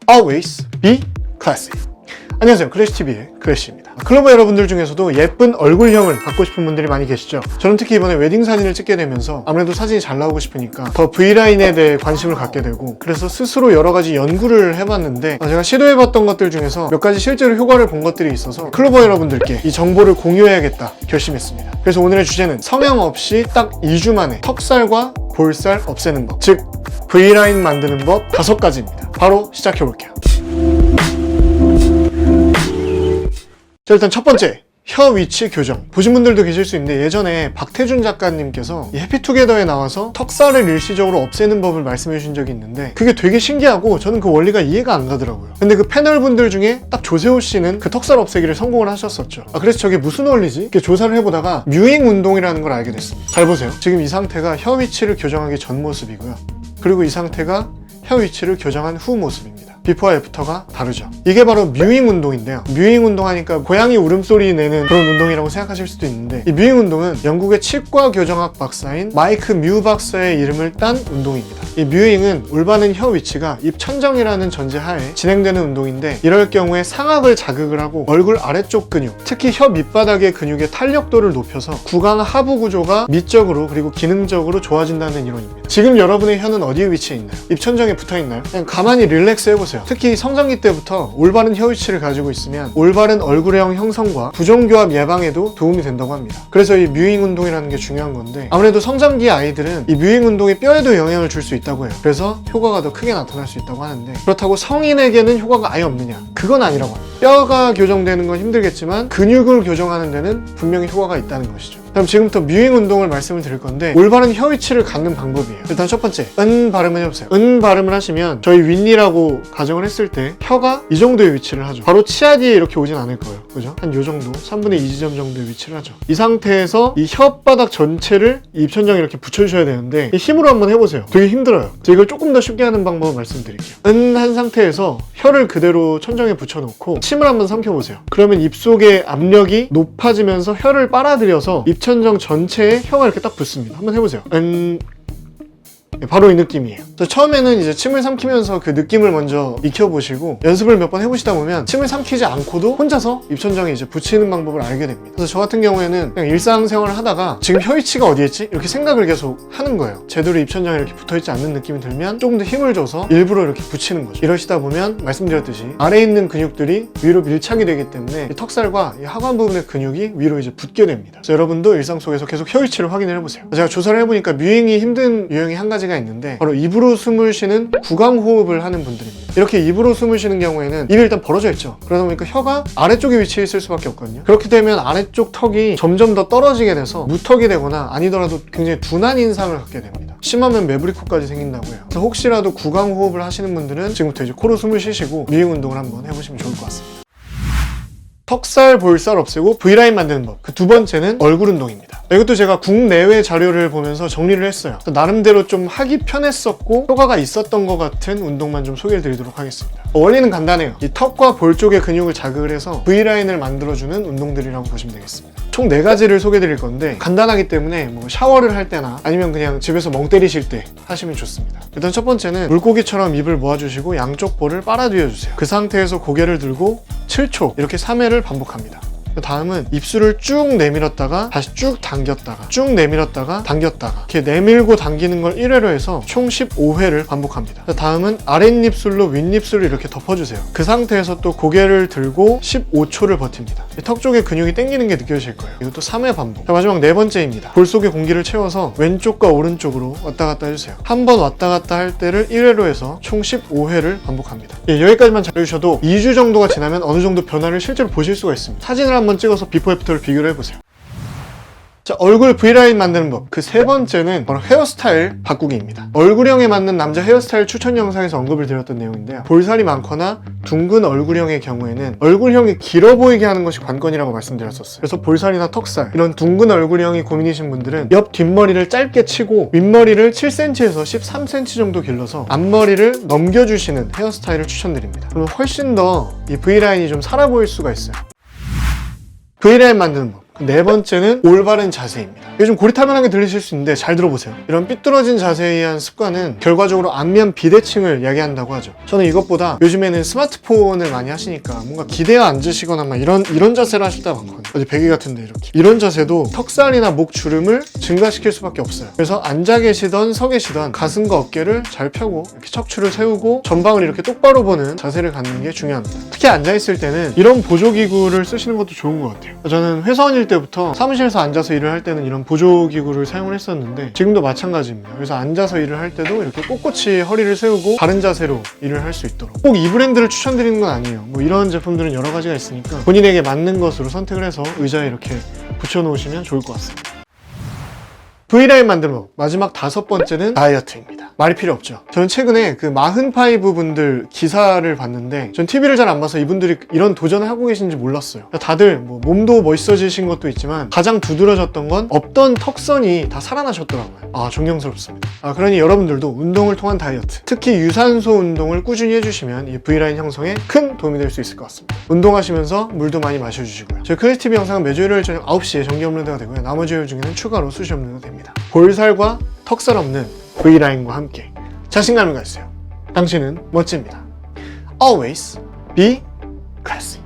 Always be classy. 안녕하세요, 클래시TV의 클래시입니다. 클로버 여러분들 중에서도 예쁜 얼굴형을 갖고 싶은 분들이 많이 계시죠. 저는 특히 이번에 웨딩 사진을 찍게 되면서 아무래도 사진이 잘 나오고 싶으니까 더 V라인에 대해 관심을 갖게 되고, 그래서 스스로 여러 가지 연구를 해봤는데 제가 시도해봤던 것들 중에서 몇 가지 실제로 효과를 본 것들이 있어서 클로버 여러분들께 이 정보를 공유해야겠다 결심했습니다. 그래서 오늘의 주제는 성형 없이 딱 2주 만에 턱살과 볼살 없애는 법, 즉 V라인 만드는 법 5가지입니다. 바로 시작해볼게요. 자, 일단 첫 번째, 혀 위치 교정. 보신 분들도 계실 수 있는데 예전에 박태준 작가님께서 이 해피투게더에 나와서 턱살을 일시적으로 없애는 법을 말씀해 주신 적이 있는데 그게 되게 신기하고 저는 그 원리가 이해가 안 가더라고요. 근데 그 패널 분들 중에 딱 조세호 씨는 그 턱살 없애기를 성공을 하셨었죠. 그래서 저게 무슨 원리지? 이렇게 조사를 해보다가 뮤잉 운동이라는 걸 알게 됐습니다. 잘 보세요. 지금 이 상태가 혀 위치를 교정하기 전 모습이고요. 그리고 이 상태가 혀 위치를 교정한 후 모습입니다. 비포와 애프터가 다르죠. 이게 바로 뮤잉 운동인데요. 뮤잉 운동하니까 고양이 울음소리 내는 그런 운동이라고 생각하실 수도 있는데, 이 뮤잉 운동은 영국의 치과 교정학 박사인 마이크 뮤 박사의 이름을 딴 운동입니다. 이 뮤잉은 올바른 혀 위치가 입 천정이라는 전제하에 진행되는 운동인데, 이럴 경우에 상악을 자극을 하고 얼굴 아래쪽 근육, 특히 혀 밑바닥의 근육의 탄력도를 높여서 구강 하부 구조가 미적으로 그리고 기능적으로 좋아진다는 이론입니다. 지금 여러분의 혀는 어디에 위치해 있나요? 입 천정에 붙어 있나요? 그냥 가만히 릴렉스 해보세요. 특히 성장기 때부터 올바른 혀 위치를 가지고 있으면 올바른 얼굴형 형성과 부종교합 예방에도 도움이 된다고 합니다. 그래서 이 뮤잉 운동이라는 게 중요한 건데, 아무래도 성장기 아이들은 이 뮤잉 운동이 뼈에도 영향을 줄 수 있다고 해요. 그래서 효과가 더 크게 나타날 수 있다고 하는데, 그렇다고 성인에게는 효과가 아예 없느냐? 그건 아니라고 합니다. 뼈가 교정되는 건 힘들겠지만 근육을 교정하는 데는 분명히 효과가 있다는 것이죠. 그럼 지금부터 뮤잉 운동을 말씀을 드릴 건데, 올바른 혀 위치를 갖는 방법이에요. 일단 첫 번째, 은 발음을 해보세요. 은 발음을 하시면 저희 윗니라고 가정을 했을 때 혀가 이 정도의 위치를 하죠. 바로 치아 뒤에 이렇게 오진 않을 거예요. 그죠? 한 요 정도, 3분의 2 지점 정도의 위치를 하죠. 이 상태에서 이 혓바닥 전체를 입천장에 이렇게 붙여주셔야 되는데, 힘으로 한번 해보세요. 되게 힘들어요. 그래서 이걸 조금 더 쉽게 하는 방법을 말씀드릴게요. 은 한 상태에서 혀를 그대로 천정에 붙여놓고 침을 한번 삼켜보세요. 그러면 입속의 압력이 높아지면서 혀를 빨아들여서 입천정 전체에 혀가 이렇게 딱 붙습니다. 한번 해보세요. 바로 이 느낌이에요. 처음에는 이제 침을 삼키면서 그 느낌을 먼저 익혀보시고 연습을 몇 번 해보시다 보면 침을 삼키지 않고도 혼자서 입천정에 이제 붙이는 방법을 알게 됩니다. 그래서 저 같은 경우에는 그냥 일상생활을 하다가 지금 혀 위치가 어디 있지? 이렇게 생각을 계속 하는 거예요. 제대로 입천장에 이렇게 붙어있지 않는 느낌이 들면 조금 더 힘을 줘서 일부러 이렇게 붙이는 거죠. 이러시다 보면 말씀드렸듯이 아래에 있는 근육들이 위로 밀착이 되기 때문에 이 턱살과 이 하관 부분의 근육이 위로 이제 붙게 됩니다. 그래서 여러분도 일상 속에서 계속 혀 위치를 확인을 해보세요. 제가 조사를 해보니까 뮤잉이 힘든 유형이 한 가지가 있는데, 바로 입으로 숨을 쉬는 구강 호흡을 하는 분들입니다. 이렇게 입으로 숨을 쉬는 경우에는 입이 일단 벌어져 있죠. 그러다 보니까 혀가 아래쪽에 위치해 있을 수밖에 없거든요. 그렇게 되면 아래쪽 턱이 점점 더 떨어지게 돼서 무턱이 되거나 아니더라도 굉장히 둔한 인상을 갖게 됩니다. 심하면 매부리코까지 생긴다고 해요. 그래서 혹시라도 구강 호흡을 하시는 분들은 지금부터 이제 코로 숨을 쉬시고 뮤잉 운동을 한번 해보시면 좋을 것 같습니다. 턱살, 볼살 없애고 V라인 만드는 법. 그 두 번째는 얼굴 운동입니다. 이것도 제가 국내외 자료를 보면서 정리를 했어요. 나름대로 좀 하기 편했었고 효과가 있었던 것 같은 운동만 좀 소개를 드리도록 하겠습니다. 원리는 간단해요. 이 턱과 볼 쪽의 근육을 자극을 해서 V라인을 만들어주는 운동들이라고 보시면 되겠습니다. 총 4가지를 소개해 드릴 건데, 간단하기 때문에 뭐 샤워를 할 때나 아니면 그냥 집에서 멍 때리실 때 하시면 좋습니다. 일단 첫 번째는 물고기처럼 입을 모아주시고 양쪽 볼을 빨아들여주세요. 그 상태에서 고개를 들고 7초 이렇게 3회를 반복합니다. 그 다음은 입술을 쭉 내밀었다가 다시 쭉 당겼다가 쭉 내밀었다가 당겼다가 이렇게 내밀고 당기는 걸 1회로 해서 총 15회를 반복합니다. 그 다음은 아랫입술로 윗입술을 이렇게 덮어주세요. 그 상태에서 또 고개를 들고 15초를 버팁니다. 턱 쪽에 근육이 당기는 게 느껴지실 거예요. 이것도 3회 반복. 자, 마지막 4번째입니다. 볼 속에 공기를 채워서 왼쪽과 오른쪽으로 왔다 갔다 해주세요. 한 번 왔다 갔다 할 때를 1회로 해서 총 15회를 반복합니다. 여기까지만 잘해주셔도 2주 정도가 지나면 어느 정도 변화를 실제로 보실 수가 있습니다. 사진을 한번 찍어서 비포 애프터를 비교를 해보세요. 자, 얼굴 V라인 만드는 법. 그 3번째는 바로 헤어스타일 바꾸기입니다. 얼굴형에 맞는 남자 헤어스타일 추천 영상에서 언급을 드렸던 내용인데요. 볼살이 많거나 둥근 얼굴형의 경우에는 얼굴형이 길어 보이게 하는 것이 관건이라고 말씀드렸었어요. 그래서 볼살이나 턱살, 이런 둥근 얼굴형이 고민이신 분들은 옆 뒷머리를 짧게 치고 윗머리를 7cm에서 13cm 정도 길러서 앞머리를 넘겨주시는 헤어스타일을 추천드립니다. 그러면 훨씬 더 이 V라인이 좀 살아 보일 수가 있어요. V라인 만드는 법. 네 번째는 올바른 자세입니다. 이게 좀 고리타분하게 들리실 수 있는데 잘 들어보세요. 이런 삐뚤어진 자세에 의한 습관은 결과적으로 안면 비대칭을 야기한다고 하죠. 저는 이것보다 요즘에는 스마트폰을 많이 하시니까 뭔가 기대어 앉으시거나 막 이런 자세를 하실 때가 많거든요. 어디 베개 같은데 이렇게. 이런 자세도 턱살이나 목 주름을 증가시킬 수밖에 없어요. 그래서 앉아 계시던 서 계시던 가슴과 어깨를 잘 펴고 이렇게 척추를 세우고 전방을 이렇게 똑바로 보는 자세를 갖는 게 중요합니다. 특히 앉아있을 때는 이런 보조기구를 쓰시는 것도 좋은 것 같아요. 저는 회사원일 때부터 사무실에서 앉아서 일을 할 때는 이런 보조기구를 사용을 했었는데 지금도 마찬가지입니다. 그래서 앉아서 일을 할 때도 이렇게 꼿꼿이 허리를 세우고 바른 자세로 일을 할 수 있도록. 꼭 이 브랜드를 추천드리는 건 아니에요. 뭐 이런 제품들은 여러 가지가 있으니까 본인에게 맞는 것으로 선택을 해서 의자에 이렇게 붙여놓으시면 좋을 것 같습니다. V라인 만드는 법 마지막 5번째는 다이어트입니다. 말이 필요 없죠. 저는 최근에 그 마흔파이브 분들 기사를 봤는데 전 TV를 잘 안 봐서 이분들이 이런 도전을 하고 계신지 몰랐어요. 다들 뭐 몸도 멋있어지신 것도 있지만 가장 두드러졌던 건 없던 턱선이 다 살아나셨더라고요. 아, 존경스럽습니다. 그러니 여러분들도 운동을 통한 다이어트, 특히 유산소 운동을 꾸준히 해주시면 이 V라인 형성에 큰 도움이 될 수 있을 것 같습니다. 운동하시면서 물도 많이 마셔주시고요. 저희 크리스TV 영상은 매주 일요일 저녁 9시에 정기 업로드가 되고요. 나머지 요일 중에는 추가로 수시 업로드가 됩니다. 볼살과 턱살 없는 V라인과 함께 자신감을 가지세요. 당신은 멋집니다. Always be classy.